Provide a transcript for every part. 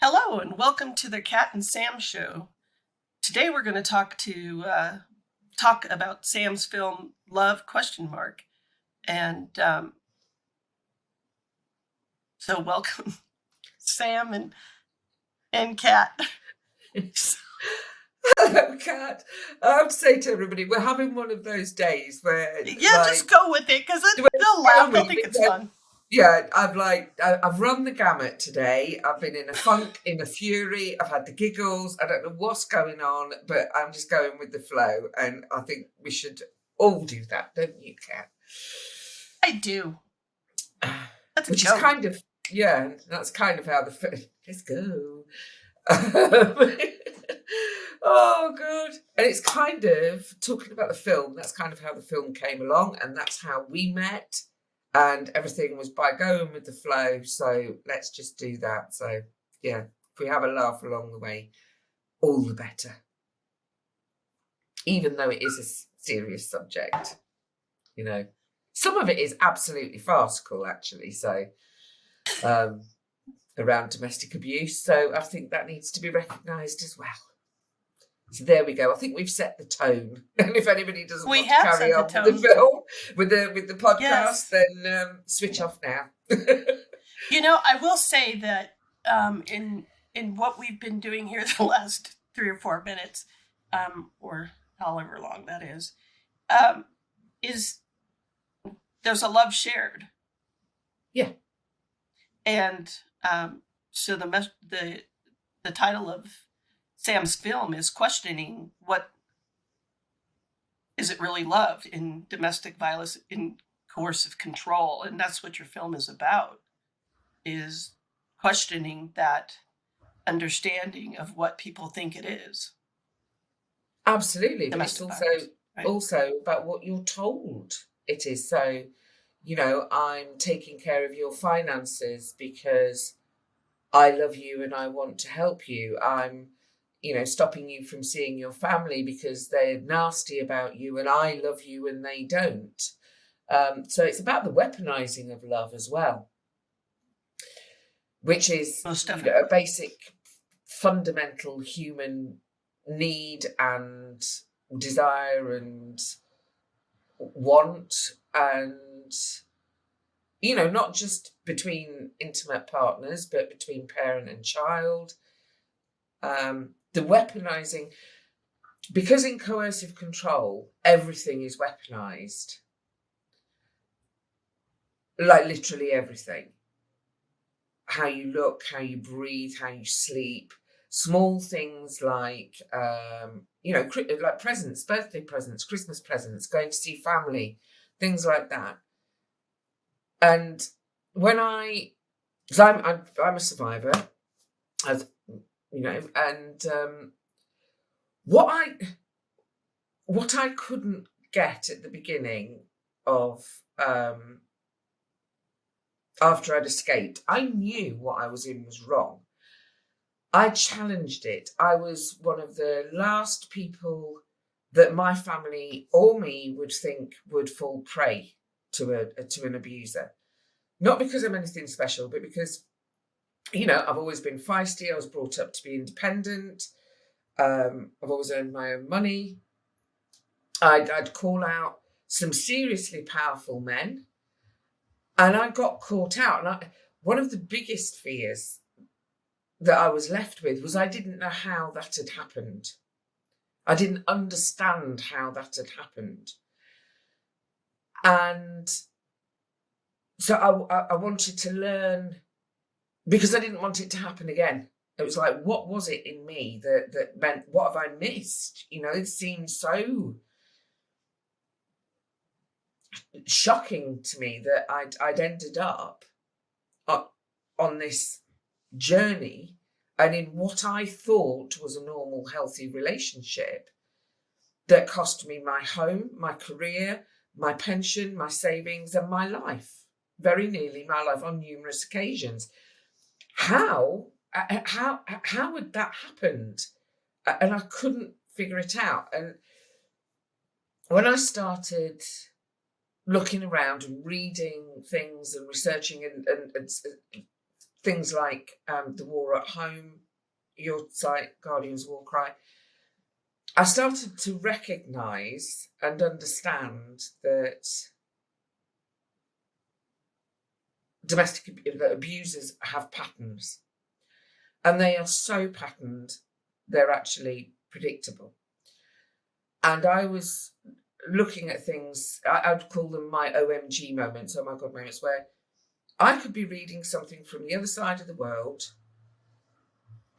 Hello and welcome to the Cat and Sam show. Today we're going to talk about Sam's film Love ? And so welcome Sam and Cat. Hello, Kat. I have to say to everybody, we're having one of those days where, Just go with it because they'll laugh. They'll think it's fun. Yeah, I've run the gamut today. I've been in a funk, in a fury. I've had the giggles. I don't know what's going on, but I'm just going with the flow. And I think we should all do that, don't you, Kat? I do. That's Which is kind of, that's kind of how let's go. Oh, God. And it's kind of, talking about the film, that's kind of how the film came along, and that's how we met. And everything was by going with the flow. So let's just do that. So, yeah, if we have a laugh along the way, all the better. Even though it is a serious subject, you know. Some of it is absolutely farcical, actually. So, around domestic abuse. So I think that needs to be recognised as well. So there we go. I think we've set the tone. And if anybody doesn't want to carry on with the film, with the podcast, then switch off now. I will say that in what we've been doing here the last 3 or 4 minutes, or however long that is there's a love shared. Yeah. And so the title of Sam's film is questioning what is it really love in domestic violence, in coercive control, and that's what your film is about, is questioning that understanding of what people think it is. Absolutely, but it's also about what you're told it is. So, I'm taking care of your finances because I love you and I want to help you. I'm stopping you from seeing your family because they're nasty about you and I love you and they don't. So it's about the weaponizing of love as well, which is a basic, fundamental human need and desire and want, and, not just between intimate partners, but between parent and child. The weaponizing, because in coercive control, everything is weaponized. Like literally everything. How you look, how you breathe, how you sleep. Small things like, like presents, birthday presents, Christmas presents, going to see family, things like that. And when because I'm a survivor, as and what I couldn't get at the beginning of after I'd escaped, I knew what I was in was wrong. I challenged it. I was one of the last people that my family or me would think would fall prey to an abuser. Not because I'm anything special, but because I've always been feisty. I was brought up to be independent. I've always earned my own money. I'd call out some seriously powerful men, and I got caught out. And one of the biggest fears that I was left with was I didn't know how that had happened. I didn't understand how that had happened. And so I wanted to learn, because I didn't want it to happen again. It was like, what was it in me that meant, what have I missed? It seemed so shocking to me that I'd ended up on this journey and in what I thought was a normal, healthy relationship that cost me my home, my career, my pension, my savings, and my life. Very nearly my life on numerous occasions. How had that happened? And I couldn't figure it out. And when I started looking around and reading things and researching and things like the war at home, your site, Guardian's War Cry, I started to recognise and understand that domestic abusers have patterns, and they are so patterned they're actually predictable. And I was looking at things, I'd call them my OMG moments, oh my God moments, where I could be reading something from the other side of the world,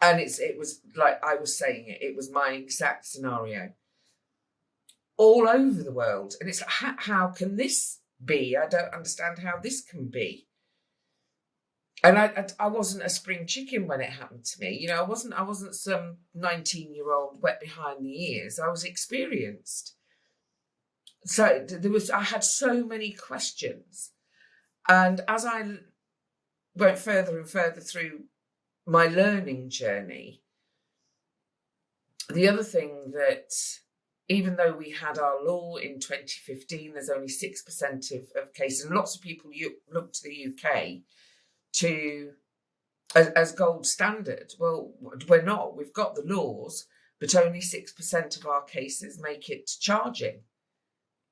and it was like I was saying it was my exact scenario all over the world. And it's like, how can this be? I don't understand how this can be. And I wasn't a spring chicken when it happened to me. You know, I wasn't some 19-year-old wet behind the ears. I was experienced. So I had so many questions. And as I went further and further through my learning journey, the other thing that, even though we had our law in 2015, there's only 6% of cases, and lots of people look to the UK as gold standard. Well, we're not. We've got the laws, but only 6% of our cases make it to charging.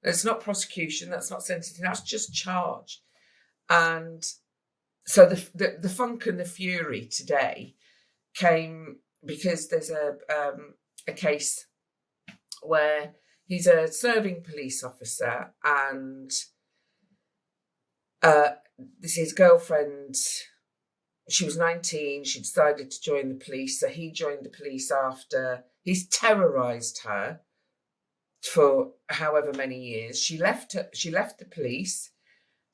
It's not prosecution, that's not sentencing, that's just charge. And so the funk and the fury today came because there's a case where he's a serving police officer, and his girlfriend, she was 19, she decided to join the police, so he joined the police after. He's terrorised her for however many years. She left the police.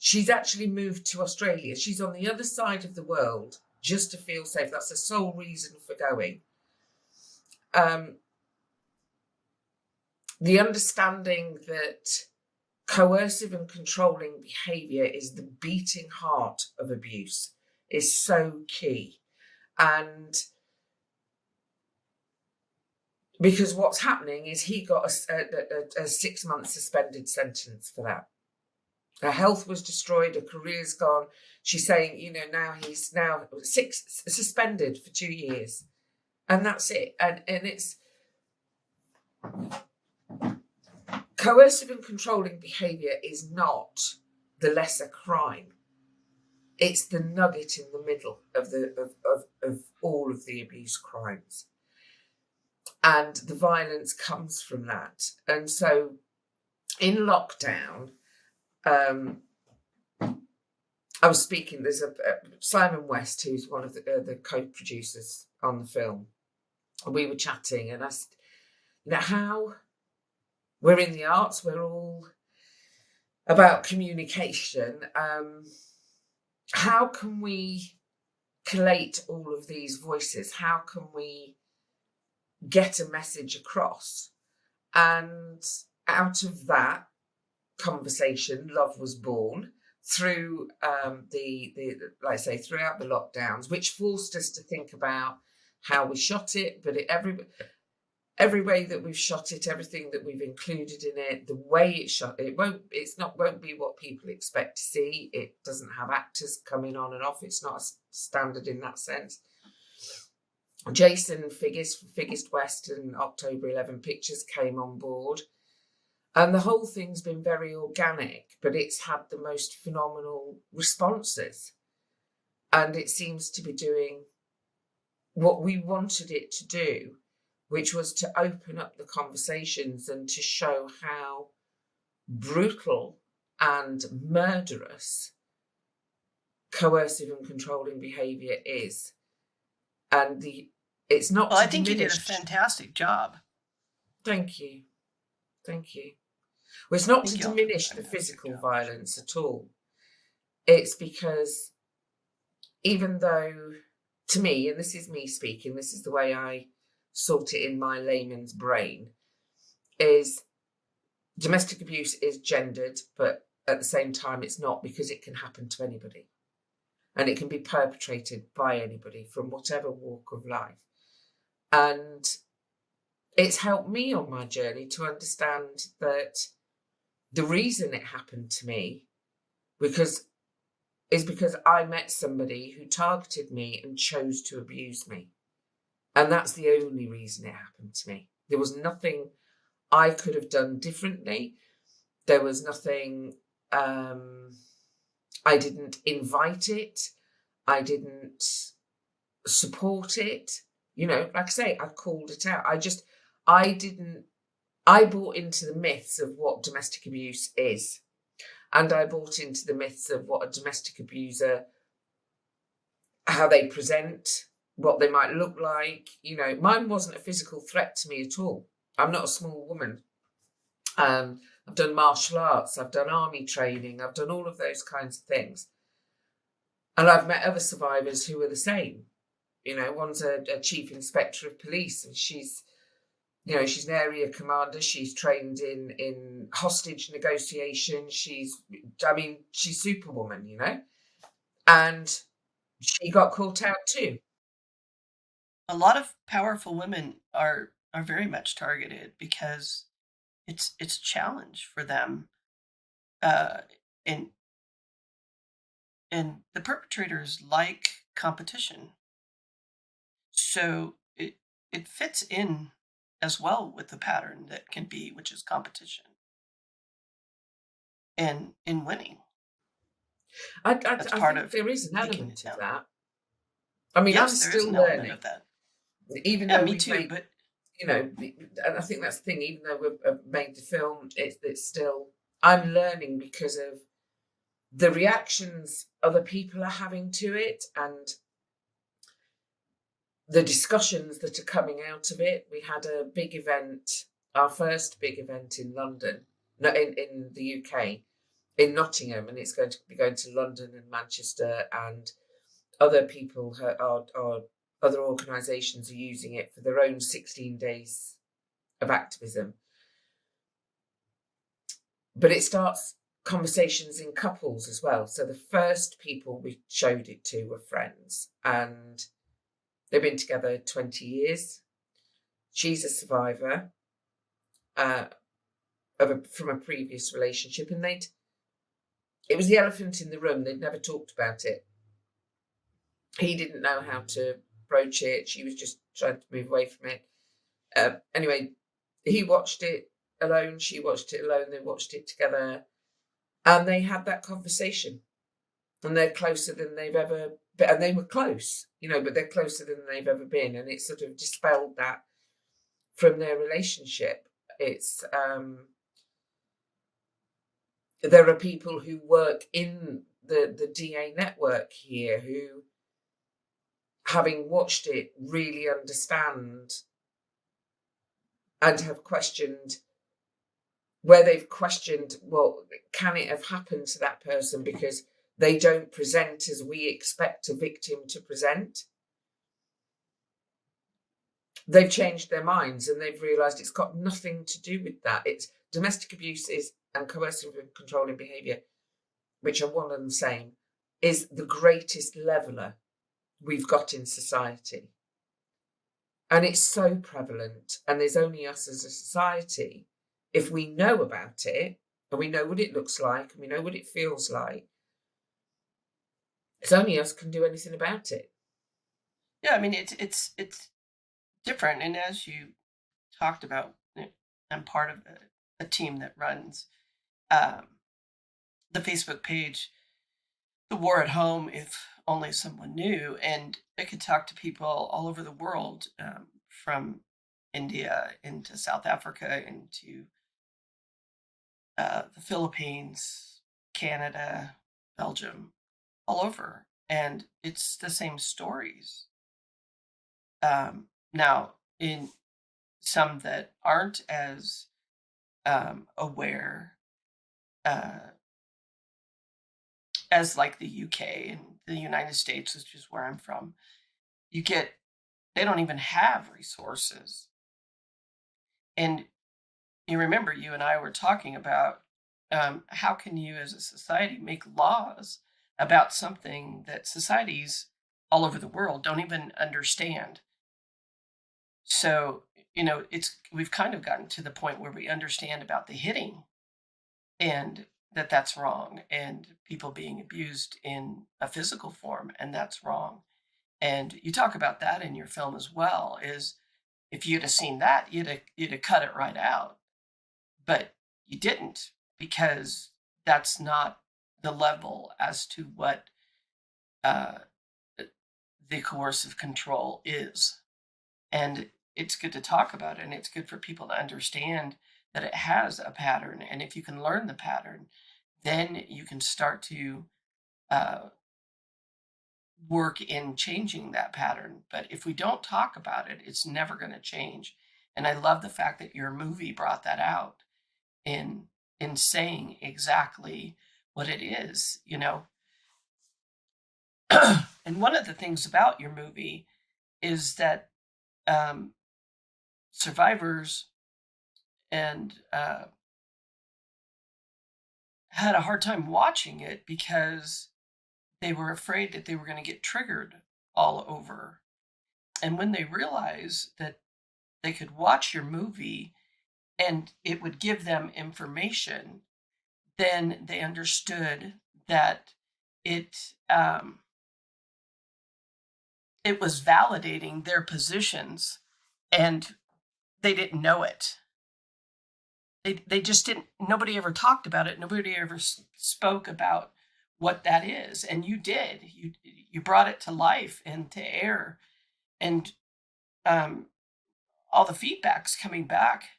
She's actually moved to Australia. She's on the other side of the world just to feel safe. That's the sole reason for going. The understanding that coercive and controlling behaviour is the beating heart of abuse is so key. And because what's happening is he got a 6-month suspended sentence for that. Her health was destroyed, her career's gone. She's saying, you know, now he's suspended for 2 years. And that's it. And it's coercive and controlling behaviour is not the lesser crime. It's the nugget in the middle of all of the abuse crimes. And the violence comes from that. And so in lockdown, I was speaking, there's a Simon West, who's one of the co-producers on the film, and we were chatting, and I said, you know, how we're in the arts, we're all about communication. How can we collate all of these voices? How can we get a message across? And out of that conversation, love was born through like I say, throughout the lockdowns, which forced us to think about how we shot it, but every way that we've shot it, everything that we've included in it, the way it's shot, it won't be what people expect to see. It doesn't have actors coming on and off. It's not a standard in that sense. Jason Figgis from Figgis West and October 11 Pictures came on board, and the whole thing's been very organic, but it's had the most phenomenal responses, and it seems to be doing what we wanted it to do, which was to open up the conversations and to show how brutal and murderous coercive and controlling behaviour is. And it's not. Well, I think you did a fantastic job. Thank you. Well, it's not to diminish the physical violence at all. It's because even though, to me, and this is me speaking, this is the way I sort it in my layman's brain, is domestic abuse is gendered, but at the same time it's not, because it can happen to anybody. And it can be perpetrated by anybody from whatever walk of life. And it's helped me on my journey to understand that the reason it happened to me, because is because I met somebody who targeted me and chose to abuse me. And that's the only reason it happened to me. There was nothing I could have done differently. There was nothing, I didn't invite it. I didn't support it. Like I say, I called it out. I bought into the myths of what domestic abuse is. And I bought into the myths of what a domestic abuser, how they present, what they might look like. Mine wasn't a physical threat to me at all. I'm not a small woman. I've done martial arts, I've done army training, I've done all of those kinds of things. And I've met other survivors who are the same. One's a chief inspector of police, and she's an area commander. She's trained in hostage negotiation. She's Superwoman, and she got caught out too. A lot of powerful women are very much targeted because it's a challenge for them, uh, and the perpetrators like competition, so it fits in as well with the pattern that can be, which is competition and in winning. I That's part think of there is an taking element it of down. that. I mean, I'm Yes, there is still an element learning, of that. even Yeah, though me we've too. made, But and I think that's the thing. Even though we've made the film, it's still, I'm learning because of the reactions other people are having to it, and the discussions that are coming out of it. We had a big event, our first big event in London, no, in the UK, in Nottingham, and it's going to be going to London and Manchester, and other people are other organisations are using it for their own 16 days of activism. But it starts conversations in couples as well. So the first people we showed it to were friends, and they've been together 20 years. She's a survivor from a previous relationship, and it was the elephant in the room. They'd never talked about it. He didn't know how to broach it. She was just trying to move away from it. Anyway, he watched it alone. She watched it alone. They watched it together, and they had that conversation. And they're closer than they've ever been. And they were close, but they're closer than they've ever been. And it sort of dispelled that from their relationship. It's there are people who work in the DA network here who, having watched it, really understand and have questioned, where they've questioned, well, can it have happened to that person because they don't present as we expect a victim to present? They've changed their minds and they've realised it's got nothing to do with that. It's domestic abuse and coercive and controlling behaviour, which are one and the same, is the greatest leveller we've got in society. And it's so prevalent, and there's only us as a society, if we know about it and we know what it looks like and we know what it feels like, it's only us can do anything about it. yeah, I mean it's different, and as you talked about, I'm part of a team that runs um, the Facebook page, The War at Home, if only someone knew, and I could talk to people all over the world, from India into South Africa into the Philippines, Canada, Belgium, all over, and it's the same stories. Now, in some that aren't as aware, uh, as like the UK and the United States, which is where I'm from, they don't even have resources. And you remember, you and I were talking about, how can you as a society make laws about something that societies all over the world don't even understand? So, we've kind of gotten to the point where we understand about the hitting, and that that's wrong, and people being abused in a physical form, and that's wrong. And you talk about that in your film as well, is if you'd have seen that, you'd have cut it right out. But you didn't, because that's not the level as to what uh, the coercive control is. And it's good to talk about it, and it's good for people to understand that it has a pattern. And if you can learn the pattern, then you can start to uh, work in changing that pattern. But if we don't talk about it, it's never going to change. And I love the fact that your movie brought that out in saying exactly what it is, you know. And one of the things about your movie is that um, survivors and had a hard time watching it because they were afraid that they were going to get triggered all over. And when they realized that they could watch your movie and it would give them information, then they understood that it it was validating their positions, and they didn't know it. They just didn't. Nobody ever talked about it. Nobody ever spoke about what that is, and you did. You brought it to life and to air, and um, all the feedback's coming back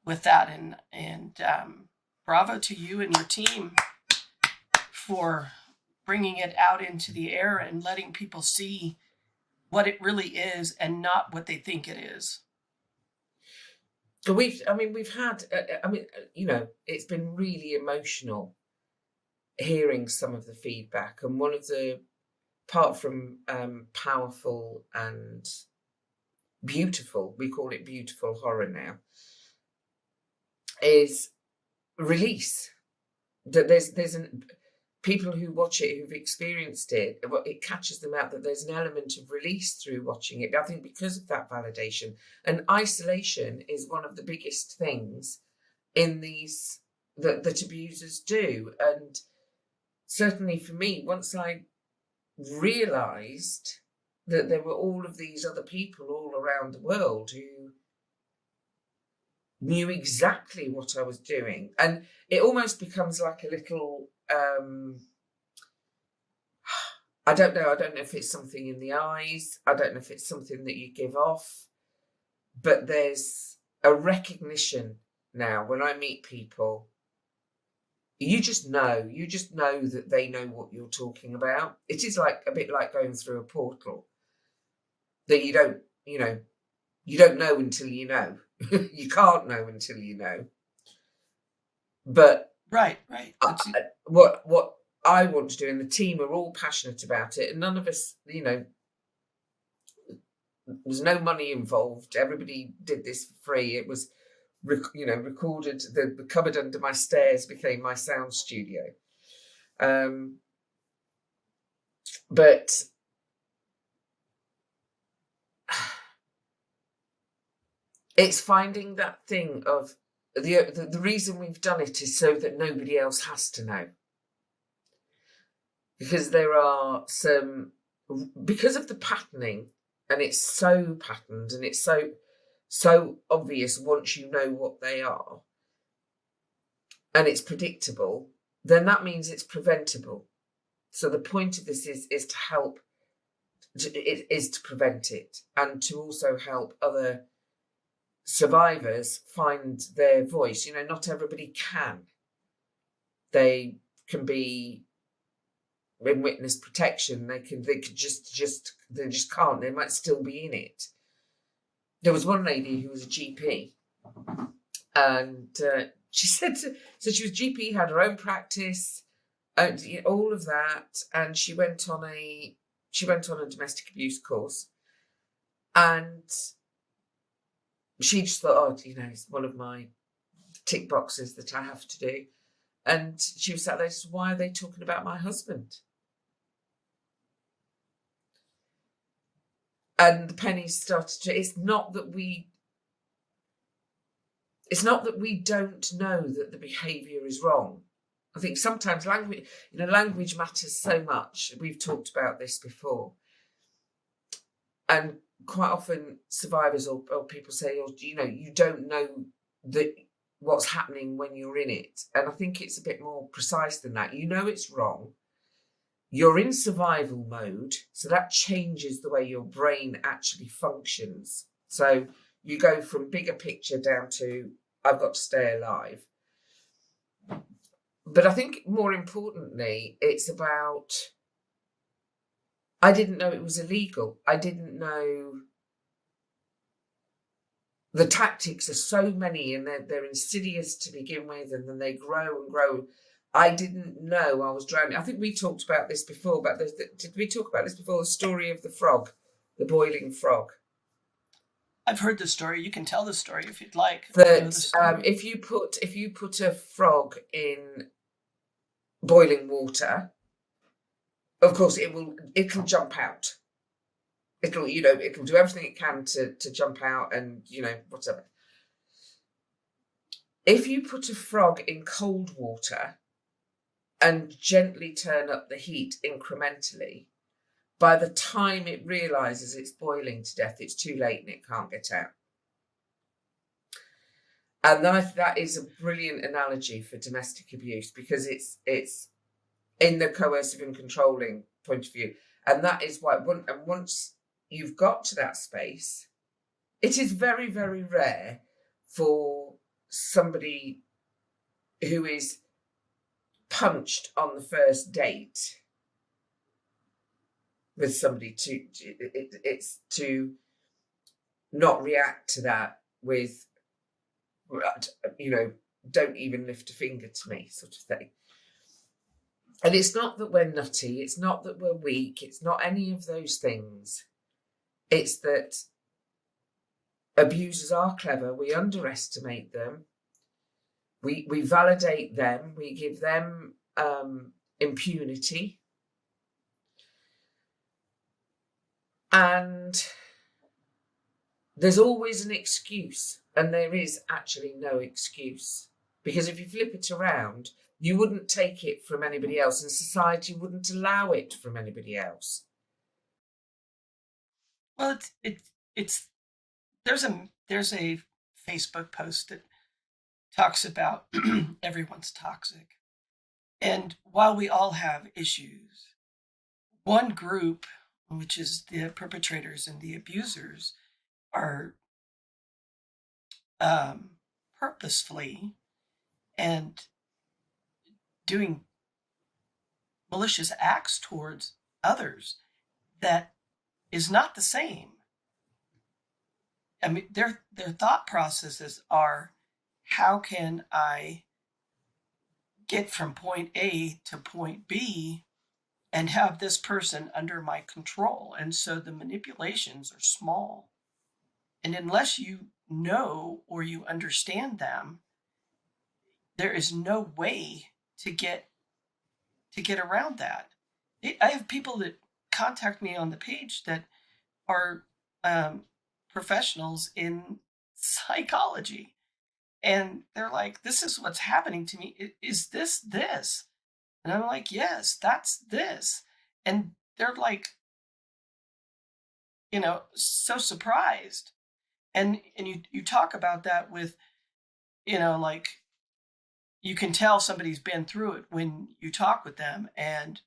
with that, and bravo to you and your team for bringing it out into the air and letting people see what it really is and not what they think it is. So we've had, it's been really emotional hearing some of the feedback. And one of the, apart from powerful and beautiful, we call it beautiful horror now, is release. That there's people who watch it, who've experienced it, it catches them out that there's an element of release through watching it. I think because of that validation, and isolation is one of the biggest things in these that abusers do. And certainly for me, once I realised that there were all of these other people all around the world who knew exactly what I was doing, and it almost becomes like a little I don't know if it's something in the eyes, I don't know if it's something that you give off, but there's a recognition now when I meet people. You just know that they know what you're talking about. It is like a bit like going through a portal that you don't know until you know. You can't know until you know. But Right. what I want to do, and the team are all passionate about it, and none of us, there's no money involved. Everybody did this for free. It was, recorded. The cupboard under my stairs became my sound studio. But it's finding that thing of the reason we've done it is so that nobody else has to know. Because there are because of the patterning, and it's so patterned, and it's so obvious once you know what they are, and it's predictable, then that means it's preventable. So the point of this is to help, is to prevent it, and to also help other survivors find their voice. Not everybody can. They can be in witness protection. They just can't. They might still be in it. There was one lady who was a GP, and she said she was GP, had her own practice, and all of that, and she went on a domestic abuse course, and she just thought, it's one of my tick boxes that I have to do. And she was sat there, said, why are they talking about my husband? And the pennies started to, it's not that we don't know that the behaviour is wrong. I think sometimes language matters so much. We've talked about this before. And quite often survivors or people say, oh, you don't know what's happening when you're in it. And I think it's a bit more precise than that. You know it's wrong. You're in survival mode. So that changes the way your brain actually functions. So you go from bigger picture down to, I've got to stay alive. But I think more importantly, it's about, I didn't know it was illegal. I didn't know the tactics are so many, and they're insidious to begin with, and then they grow and grow. I didn't know I was drowning. I think we talked about this before, but did we talk about this before? The story of the frog, the boiling frog. I've heard the story. You can tell the story if you'd like. That if you put a frog in boiling water, of course it'll jump out. It'll do everything it can to jump out and whatever. If you put a frog in cold water and gently turn up the heat incrementally, by the time it realizes it's boiling to death, it's too late and it can't get out. And that is a brilliant analogy for domestic abuse, because it's in the coercive and controlling point of view. And that is why once you've got to that space, it is very, very rare for somebody who is punched on the first date with somebody it's to not react to that with, don't even lift a finger to me, sort of thing. And it's not that we're nutty, it's not that we're weak, it's not any of those things. It's that abusers are clever, we underestimate them, we validate them, we give them impunity. And there's always an excuse, and there is actually no excuse. Because if you flip it around, you wouldn't take it from anybody else, and society wouldn't allow it from anybody else. Well, it's there's a Facebook post that talks about everyone's toxic. And while we all have issues, one group, which is the perpetrators and the abusers, are purposefully and doing malicious acts towards others that is not the same. I mean, their thought processes are, how can I get from point A to point B and have this person under my control? And so the manipulations are small. And unless you know or you understand them, there is no way to get around that. I have people that contact me on the page that are professionals in psychology, and they're like, this is what's happening to me. Is this? And I'm like, yes, that's this. And they're like, so surprised. And you talk about that with, like, you can tell somebody's been through it when you talk with them, and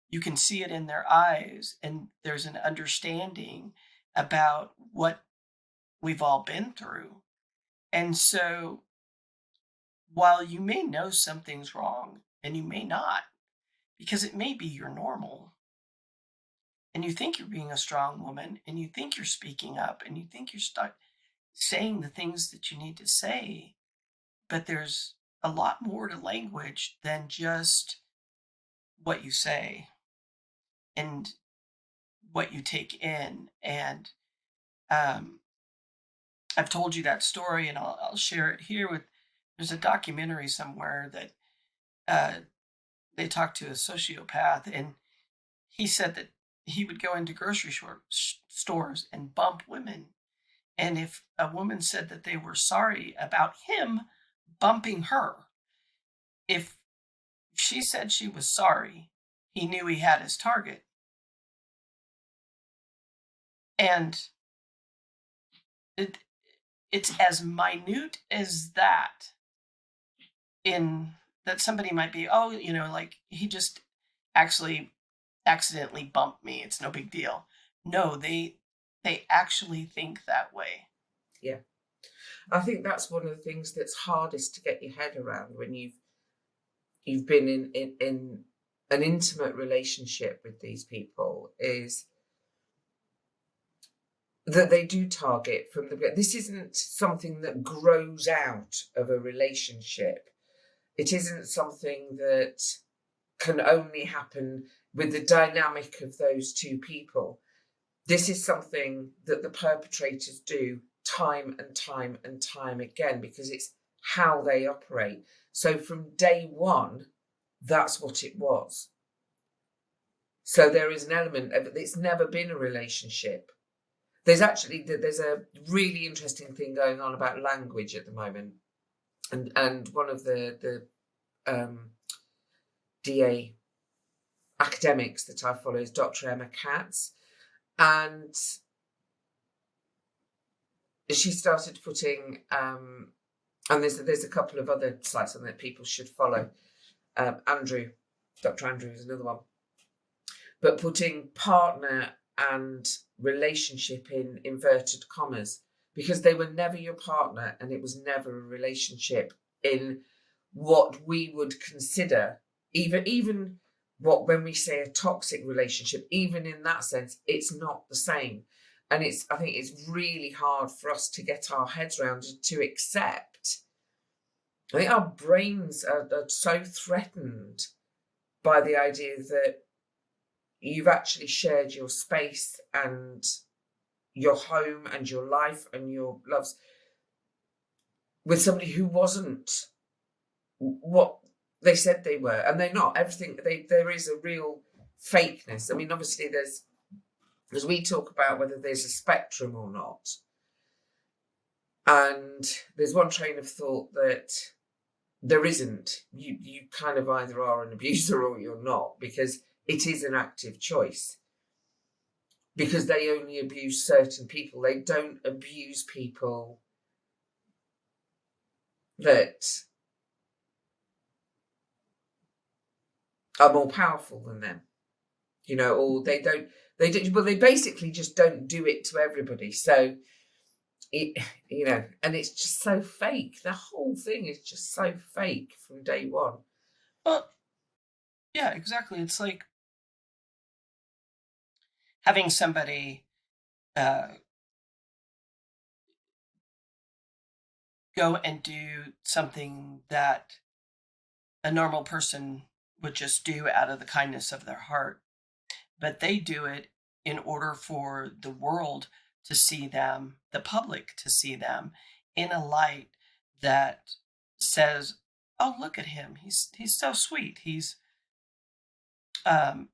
you can see it in their eyes, and there's an understanding about what we've all been through. And so while you may know something's wrong, and you may not, because it may be your normal, and you think you're being a strong woman, and you think you're speaking up, and you think you're saying the things that you need to say, but there's a lot more to language than just what you say and what you take in. And I've told you that story, and I'll share it here. There's a documentary somewhere that they talked to a sociopath, and he said that he would go into grocery stores and bump women. And if a woman said that they were sorry about him bumping her, if she said she was sorry. He knew he had his target. And it's as minute as that, in that somebody might be, oh, like he just actually accidentally bumped me. It's no big deal. No, they actually think that way. Yeah. I think that's one of the things that's hardest to get your head around when you've been in an intimate relationship with these people, is that they do target from the. This isn't something that grows out of a relationship. It isn't something that can only happen with the dynamic of those two people. This is something that the perpetrators do time and time and time again, because it's how they operate. So from day one, that's what it was. So there is an element of it's never been a relationship. There's a really interesting thing going on about language at the moment, and one of the DA academics that I follow is Dr. Emma Katz, and she started putting and there's a couple of other sites on that people should follow. Dr. Andrew is another one, but putting partner and relationship in inverted commas, because they were never your partner and it was never a relationship in what we would consider, even what, when we say a toxic relationship, even in that sense, it's not the same. And I think it's really hard for us to get our heads around, to accept. I think our brains are so threatened by the idea that you've actually shared your space and your home and your life and your loves with somebody who wasn't what they said they were, and they're not. There is a real fakeness. I mean, obviously there's, as we talk about whether there's a spectrum or not, and there's one train of thought that there isn't. You kind of either are an abuser or you're not, because it is an active choice. Because they only abuse certain people. They don't abuse people that are more powerful than them, or they don't. Well, they basically just don't do it to everybody. So, and it's just so fake. The whole thing is just so fake from day one. Well, yeah, exactly. It's like having somebody go and do something that a normal person would just do out of the kindness of their heart, but they do it in order for the world to see them, the public to see them in a light that says, "Oh, look at him! He's so sweet. He's um,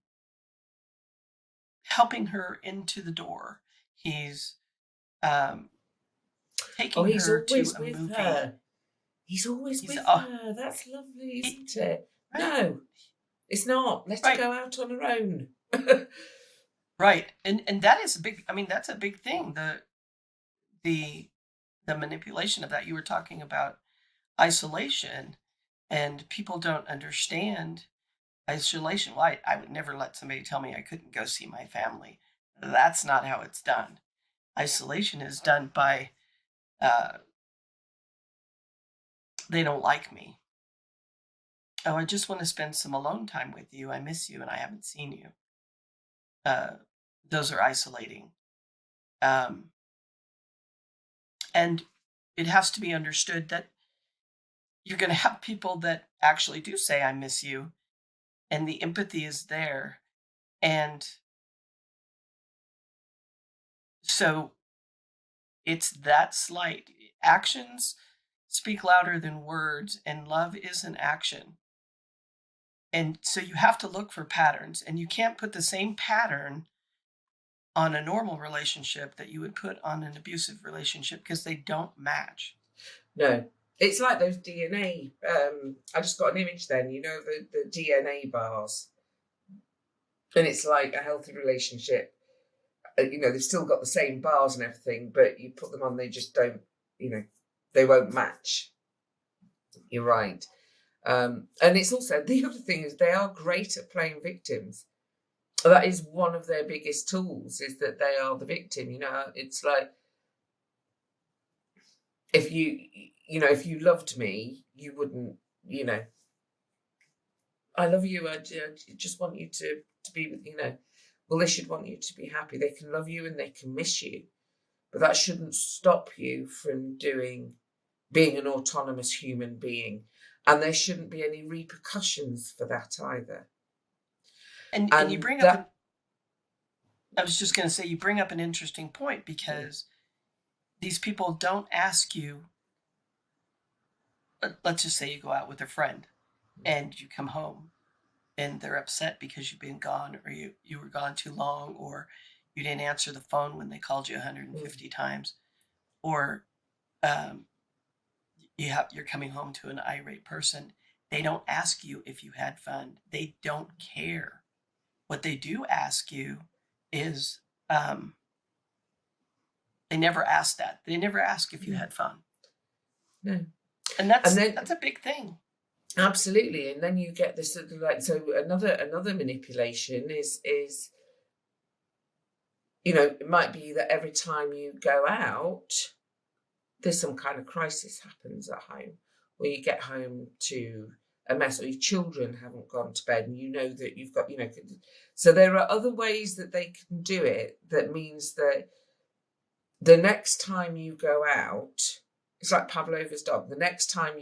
helping her into the door. He's um, taking He's her to always a with movie. her. He's always with Oh, her. That's lovely, isn't it? Right, No, it's not. Let her right, go out on her own. right. And that is a big. I mean, that's a big thing. The manipulation of that. You were talking about isolation, and people don't understand isolation. Well, I would never let somebody tell me I couldn't go see my family. That's not how it's done. Isolation is done by they don't like me. Oh, I just want to spend some alone time with you. I miss you and I haven't seen you. Those are isolating. Um, and it has to be understood that you're going to have people that actually do say, I miss you. And the empathy is there. And so it's that slight. Actions speak louder than words, and love is an action. And so you have to look for patterns, and you can't put the same pattern on a normal relationship that you would put on an abusive relationship, because they don't match. No, It's like those DNA. I just got an image then, the DNA bars. And it's like a healthy relationship. They've still got the same bars and everything, but you put them on, they just don't, they won't match. You're right. And it's also, the other thing is they are great at playing victims. That is one of their biggest tools, is that they are the victim. It's like, if you loved me, you wouldn't, I love you. I just want you to be with, well, they should want you to be happy. They can love you and they can miss you, but that shouldn't stop you from being an autonomous human being. And there shouldn't be any repercussions for that either. And you bring up I was just going to say, you bring up an interesting point, because these people don't ask you. Let's just say you go out with a friend and you come home and they're upset because you've been gone, or you were gone too long, or you didn't answer the phone when they called you 150 times, or you're coming home to an irate person. They don't ask you if you had fun. They don't care. What they do ask you is, they never ask that. They never ask if you had fun. No. And that's a big thing. Absolutely. And then you get this so another manipulation is it might be that every time you go out, there's some kind of crisis happens at home, or you get home to a mess, or your children haven't gone to bed, and that you've got, so there are other ways that they can do it. That means that the next time you go out, it's like Pavlova's dog. The next time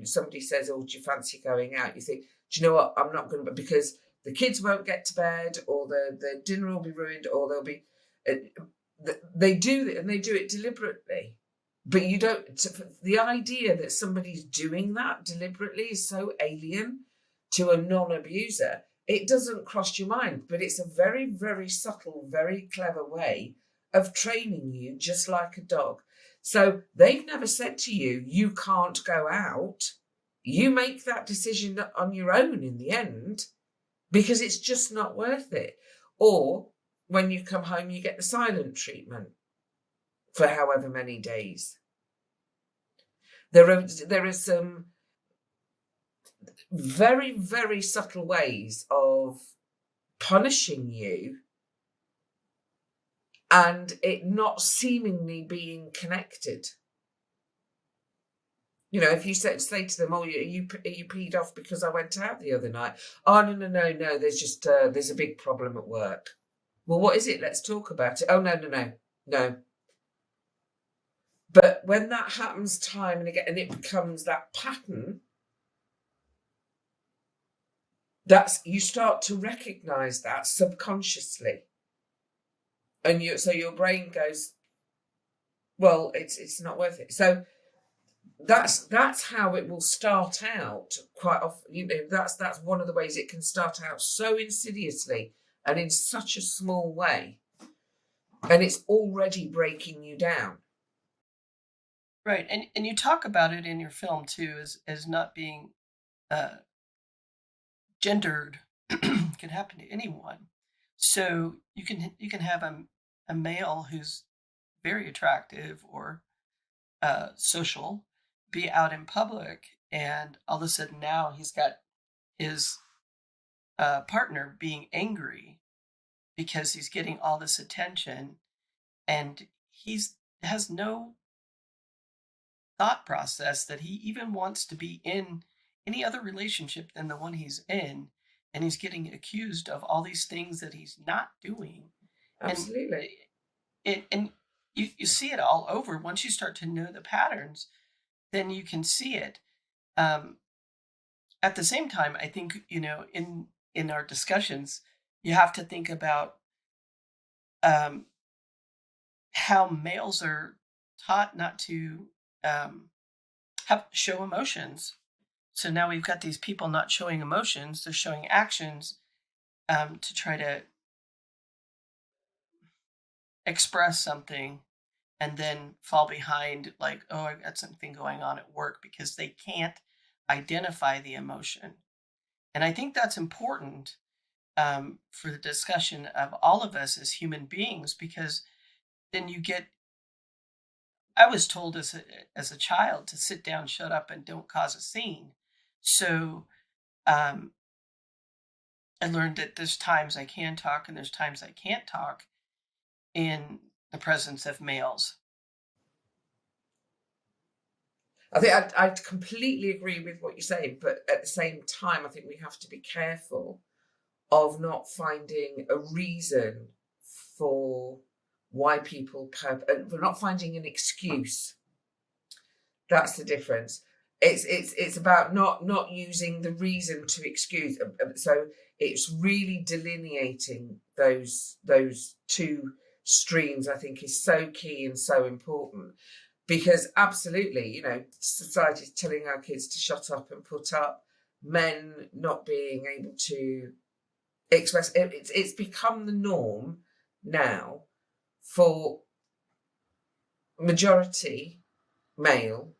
somebody says, "Oh, do you fancy going out?" You think, "Do you know what? I'm not going to," because the kids won't get to bed, or the dinner will be ruined, or they'll be. They do it, and they do it deliberately. But you don't. The idea that somebody's doing that deliberately is so alien to a non-abuser. It doesn't cross your mind, but it's a very, very subtle, very clever way of training you, just like a dog. So they've never said to you, "You can't go out." You make that decision on your own in the end, because it's just not worth it. Or when you come home, you get the silent treatment for however many days. There are some very, very subtle ways of punishing you and it not seemingly being connected. If you say to them, "Oh, are you peed off because I went out the other night?" "Oh, no. There's just there's a big problem at work." "Well, what is it? Let's talk about it." "Oh, no. But when that happens time and again, and it becomes that pattern, you start to recognize that subconsciously, and so your brain goes, "Well, it's not worth it." So that's how it will start out quite often. That's one of the ways it can start out so insidiously and in such a small way, and it's already breaking you down. Right. And you talk about it in your film too, as not being gendered. Can happen to anyone. So you can have a male who's very attractive or social be out in public, and all of a sudden now he's got his partner being angry because he's getting all this attention, and has no thought process that he even wants to be in any other relationship than the one he's in, and he's getting accused of all these things that he's not doing. Absolutely. And you see it all over. Once you start to know the patterns, then you can see it. At the same time, I think, in our discussions, you have to think about how males are taught not to show emotions. So now we've got these people not showing emotions; they're showing actions to try to express something, and then fall behind, like, oh, I got something going on at work, because they can't identify the emotion. And I think that's important, for the discussion of all of us as human beings, because then you get, I was told as a child to sit down, shut up, and don't cause a scene. So um, I learned that there's times I can talk and there's times I can't talk in the presence of males. I think I completely agree with what you're saying, but at the same time, I think we have to be careful of not finding a reason for why people for not finding an excuse. That's the difference. It's about not using the reason to excuse. So it's really delineating those two streams. I think is so key and so important, because absolutely, you know, society is telling our kids to shut up and put up. Men not being able to express. It's become the norm now for majority male.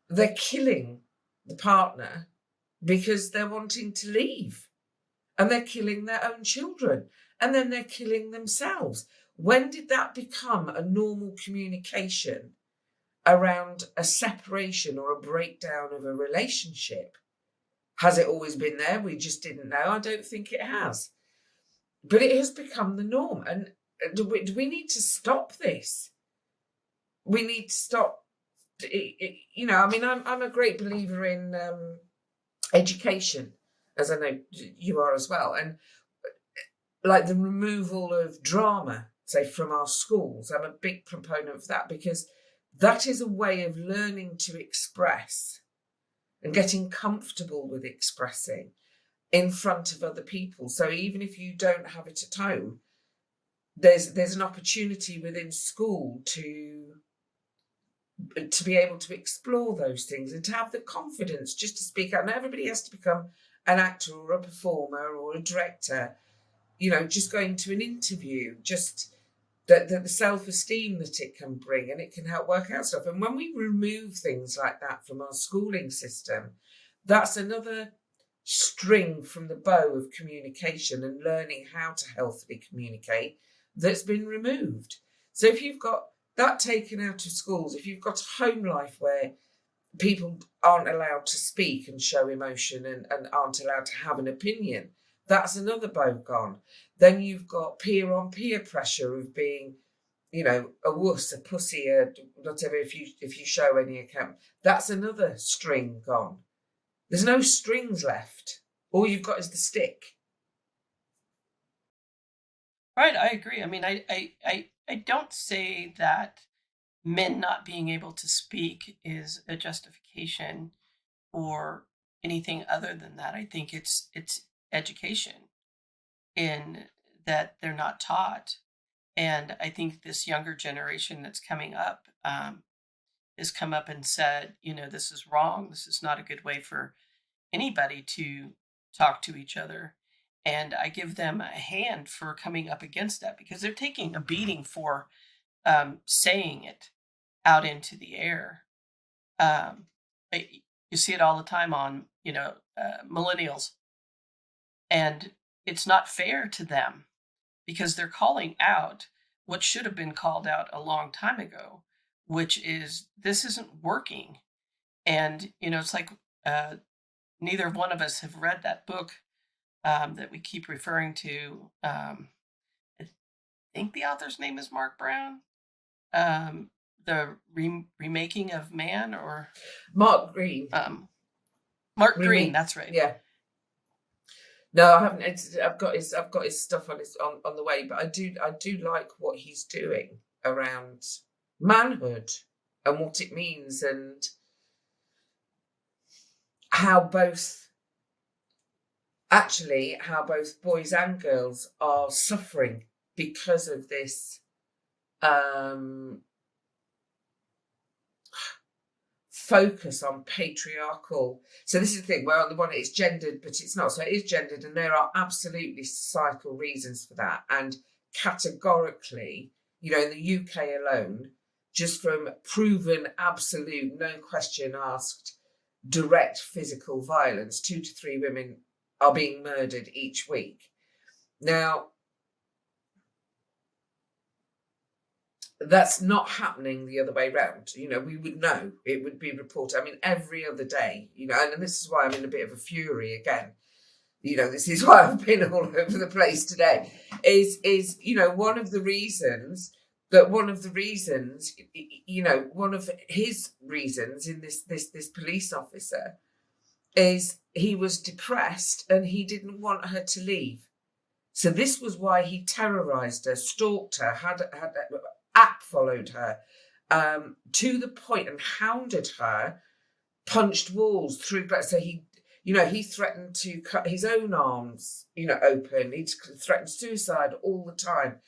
They're killing the partner because they're wanting to leave, and they're killing their own children, and then they're killing themselves. When did that become a normal communication around a separation or a breakdown of a relationship? Has it always been there? We just didn't know. I don't think it has. But it has become the norm. And do we need to stop this? We need to stop. You know, I mean, I'm a great believer in education, as I know you are as well. And like the removal of drama, say, from our schools, I'm a big proponent of that, because that is a way of learning to express and getting comfortable with expressing in front of other people. So even if you don't have it at home, there's an opportunity within school to be able to explore those things and to have the confidence just to speak out. Not everybody has to become an actor or a performer or a director. You know, just going to an interview, just the self-esteem that it can bring, and it can help work out stuff. And when we remove things like that from our schooling system, that's another string from the bow of communication and learning how to healthily communicate that's been removed. So if you've got that taken out of schools, if you've got a home life where people aren't allowed to speak and show emotion and aren't allowed to have an opinion, that's another bow gone. Then you've got peer on peer pressure of being, you know, a wuss, a pussy, whatever, if you show any account. That's another string gone. There's no strings left. All you've got is the stick. Right, I agree. I mean, I don't say that men not being able to speak is a justification or anything other than that. I think it's education in that they're not taught. And I think this younger generation that's coming up has come up and said, you know, this is wrong. This is not a good way for anybody to talk to each other. And I give them a hand for coming up against that, because they're taking a beating for saying it out into the air. Um, you see it all the time on, you know, millennials, and it's not fair to them because they're calling out what should have been called out a long time ago, which is, this isn't working. And, you know, it's like neither one of us have read that book that we keep referring to. I think the author's name is Mark Brown. The remaking of man, or Mark Green. Mark Green, that's right. Yeah. No, I haven't. I've got his stuff on the way, but I do like what he's doing around manhood and what it means, and how both boys and girls are suffering because of this focus on patriarchal. So this is the thing, where on the one it's gendered, but it's not. So it is gendered, and there are absolutely societal reasons for that. And categorically, in the UK alone, just from proven absolute, no question asked, direct physical violence, 2 to 3 women are being murdered each week. Now, that's not happening the other way around. We would know, it would be reported. I mean, every other day, and this is why I'm in a bit of a fury again. This is why I've been all over the place today. Is one of the reasons, one of his reasons in this police officer is he was depressed and he didn't want her to leave. So this was why he terrorised her, stalked her, had followed her to the point and hounded her, punched walls through. So he threatened to cut his own arms, open. He threatened suicide all the time.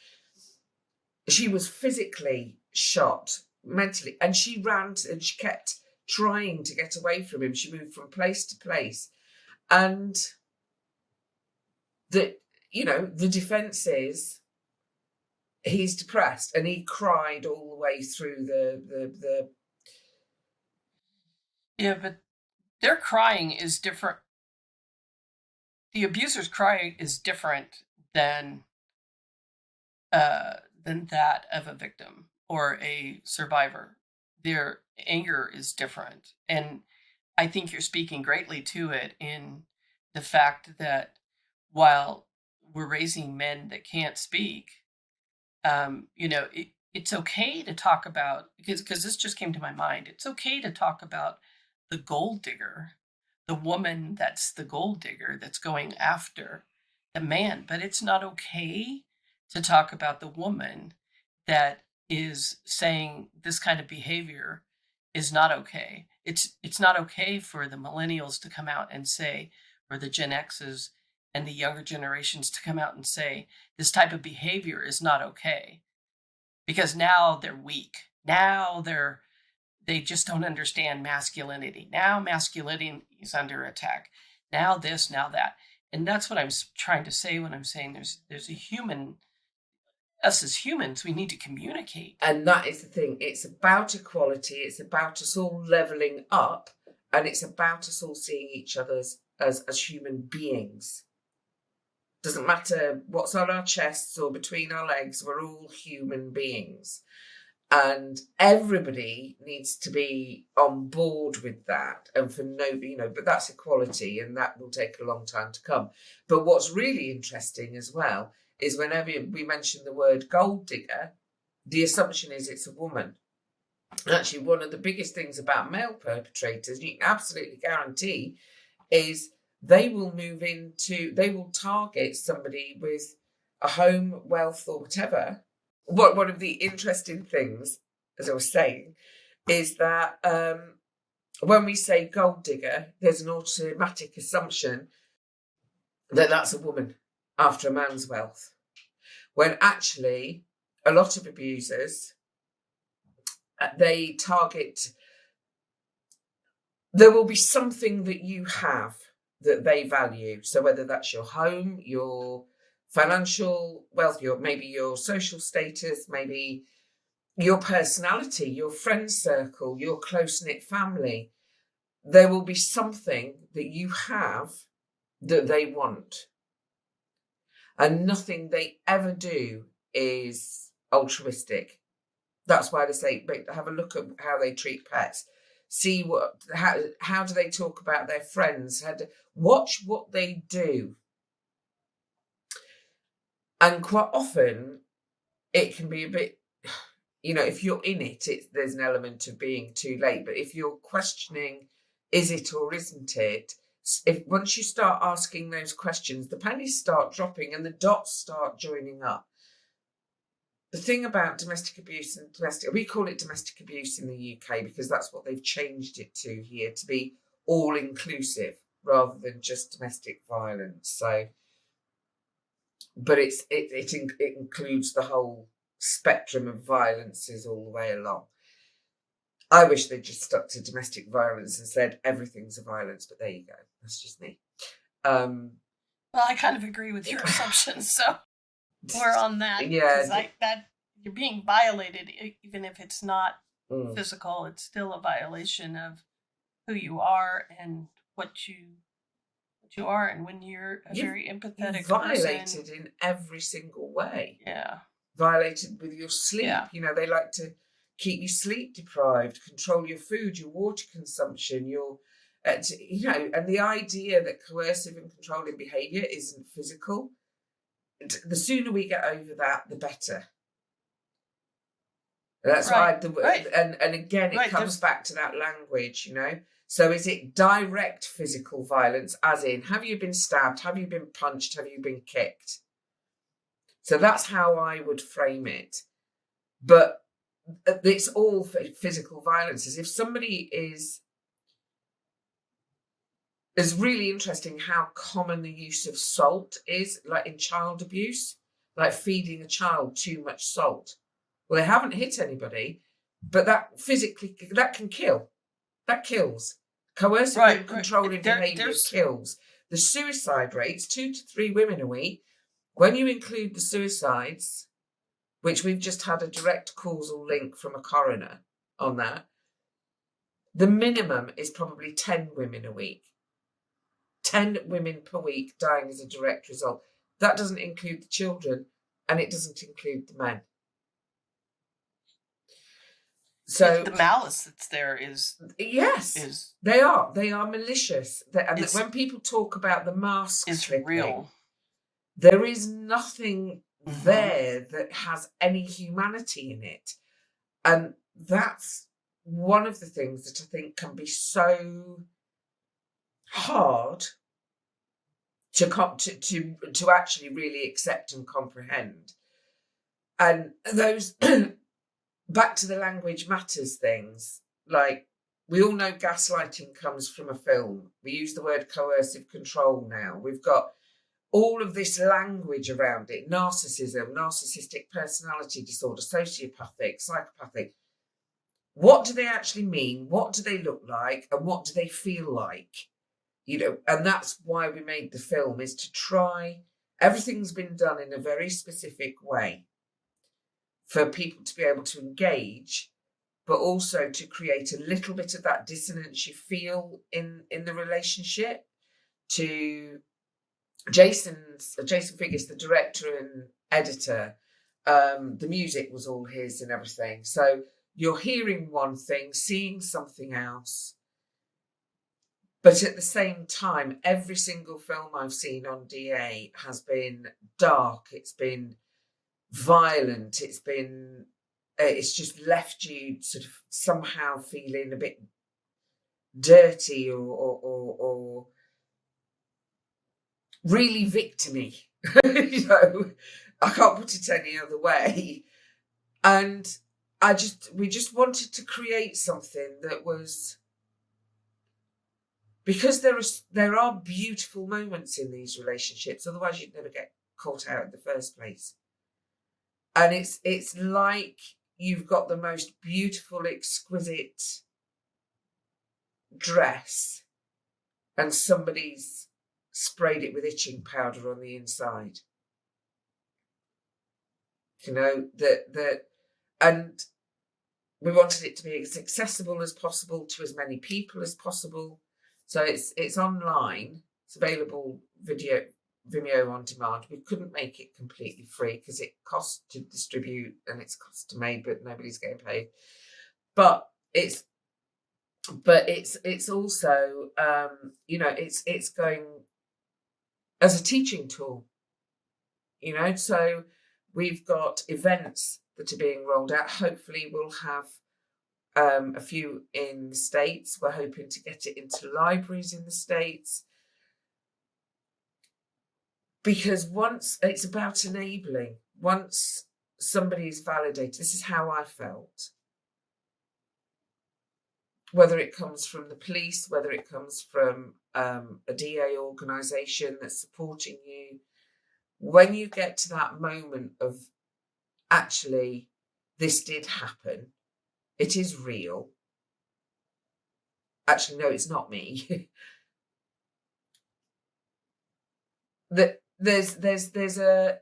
She was physically shot, mentally, and she ran and she kept trying to get away from him. She moved from place to place, and the defence is he's depressed, and he cried all the way through the. Yeah, but their crying is different. The abuser's cry is different than that of a victim or a survivor. Their anger is different, and I think you're speaking greatly to it in the fact that while we're raising men that can't speak, it's okay to talk about, because this just came to my mind. It's okay to talk about the gold digger, the woman that's the gold digger that's going after the man, but it's not okay to talk about the woman that is saying this kind of behavior is not okay. It's not okay for the millennials to come out and say, or the Gen X's and the younger generations to come out and say, this type of behavior is not okay. Because now they're weak. Now they just don't understand masculinity. Now masculinity is under attack. Now this, now that. And that's what I'm trying to say when I'm saying there's a human, us as humans, we need to communicate. And that is the thing. It's about equality. It's about us all levelling up. And it's about us all seeing each other as human beings. Doesn't matter what's on our chests or between our legs. We're all human beings. And everybody needs to be on board with that. And for but that's equality, and that will take a long time to come. But what's really interesting as well is whenever we mention the word gold digger, the assumption is it's a woman. And actually, one of the biggest things about male perpetrators, you can absolutely guarantee, is they will target somebody with a home, wealth, or whatever. One of the interesting things, as I was saying, is that when we say gold digger, there's an automatic assumption that that's a woman after a man's wealth. When actually, a lot of abusers, they target, there will be something that you have that they value. So whether that's your home, your financial wealth, maybe your social status, maybe your personality, your friend circle, your close-knit family, there will be something that you have that they want. And nothing they ever do is altruistic. That's why they say, have a look at how they treat pets. See how do they talk about their friends? Watch what they do. And quite often, it can be a bit, if you're in it, there's an element of being too late. But if you're questioning, is it or isn't it? Once you start asking those questions, the pennies start dropping and the dots start joining up. The thing about domestic abuse we call it domestic abuse in the UK because that's what they've changed it to here, to be all inclusive rather than just domestic violence. So, but it includes the whole spectrum of violences all the way along. I wish they'd just stuck to domestic violence and said everything's a violence, but there you go. That's just me. Well, I kind of agree with your assumptions, so we're on that. Yeah. you're being violated, even if it's not Mm. physical. It's still a violation of who you are and what you are. And when you're a You've, very you've empathetic violated person, in every single way. yeah, Violated with your sleep. yeah, You know, they like to keep you sleep deprived, control your food, your water consumption, you know, and the idea that coercive and controlling behaviour isn't physical. The sooner we get over that, the better. That's right, why right, and again it right. comes back to that language, you know. So is it direct physical violence, as in have you been stabbed, have you been punched, have you been kicked? So that's how I would frame it. But it's all physical violence. As if somebody is really interesting how common the use of salt is, like in child abuse, like feeding a child too much salt. Well, they haven't hit anybody, but that physically, that can kill. That kills. Coercive and Right, right. controlling behaviour There's kills. The suicide rates, 2 to 3 women a week, when you include the suicides, which we've just had a direct causal link from a coroner on that, the minimum is probably 10 women a week. 10 women per week dying as a direct result. That doesn't include the children, and it doesn't include the men. So the malice that's there yes, they are malicious. And when people talk about the mask is flipping, real. there is nothing Mm-hmm. there that has any humanity in it. And that's one of the things that I think can be so hard to actually really accept and comprehend. And those back to the language matters things, like we all know gaslighting comes from a film. We use the word coercive control now. We've got all of this language around it: narcissism, narcissistic personality disorder, sociopathic, psychopathic. What do they actually mean? What do they look like? And what do they feel like? You know, and that's why we made the film, is to try. Everything's been done in a very specific way for people to be able to engage, but also to create a little bit of that dissonance you feel in the relationship. To Jason Figgis, the director and editor, the music was all his and everything. So you're hearing one thing, seeing something else. But at the same time, every single film I've seen on DA has been dark. It's been violent. It's just left you sort of somehow feeling a bit dirty or really victimy. You know, I can't put it any other way. And we just wanted to create something that was, because there are beautiful moments in these relationships, otherwise you'd never get caught out in the first place. And it's like you've got the most beautiful, exquisite dress and somebody's sprayed it with itching powder on the inside. You know, and we wanted it to be as accessible as possible to as many people as possible. So it's online. It's available Vimeo on demand. We couldn't make it completely free because it costs to distribute and it's cost to make, but nobody's getting paid. But it's also you know, it's going as a teaching tool. You know, so we've got events that are being rolled out. Hopefully, we'll have a few in the States. We're hoping to get it into libraries in the States. Because once it's about enabling, once somebody is validated, this is how I felt. Whether it comes from the police, whether it comes from a DA organisation that's supporting you, when you get to that moment of actually, this did happen, it is real. Actually, no, it's not me. That there's a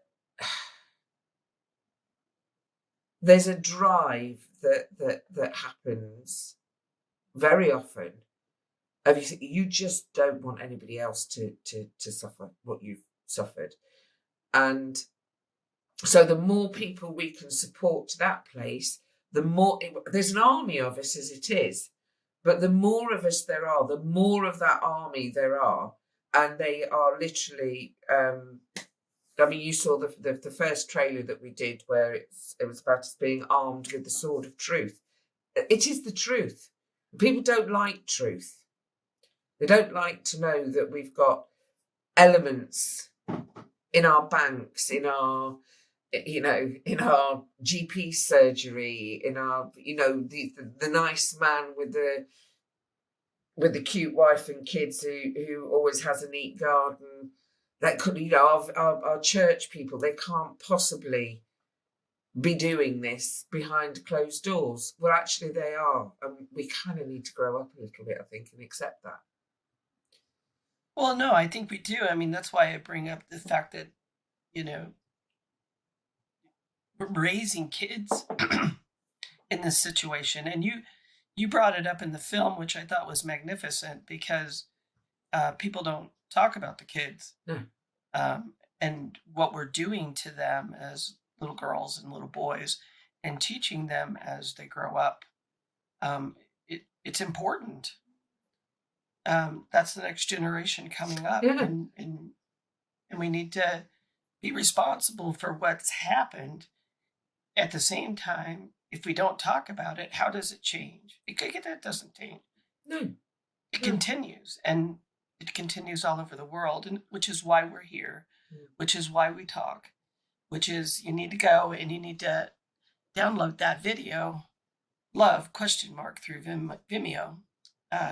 there's a drive that happens very often. You just don't want anybody else to suffer what you've suffered. And so the more people we can support to that place, the more there's an army of us as it is, but the more of us there are, the more of that army there are, and they are literally. I mean, you saw the first trailer that we did where it was about us being armed with the sword of truth. It is the truth. People don't like truth. They don't like to know that we've got elements in our banks, in our in our GP surgery, in our the nice man with the cute wife and kids who always has a neat garden. That could our church people, they can't possibly be doing this behind closed doors. Well, actually they are, and we kind of need to grow up a little bit, I think, and accept that. Well, no, I think we do. I mean, that's why I bring up the fact that, you know, raising kids in this situation, and you brought it up in the film, which I thought was magnificent, because people don't talk about the kids. No. And what we're doing to them as little girls and little boys, and teaching them as they grow up. It's important. That's the next generation coming up, Yeah. and we need to be responsible for what's happened. At the same time, if we don't talk about it, how does it change? It doesn't change. No. It continues, and it continues all over the world, and which is why we're here, which is why we talk, which is you need to go and you need to download that video, Love ? Through Vimeo.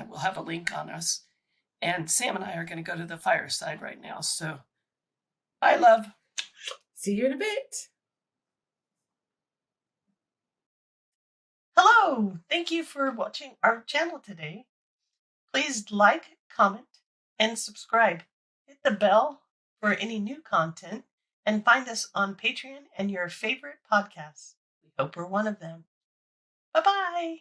We'll have a link on us, and Sam and I are going to go to the fireside right now. So, bye, love. See you in a bit. Hello. Thank you for watching our channel today. Please like, comment, and subscribe. Hit the bell for any new content, and find us on Patreon and your favorite podcasts. We hope we're one of them. Bye-bye.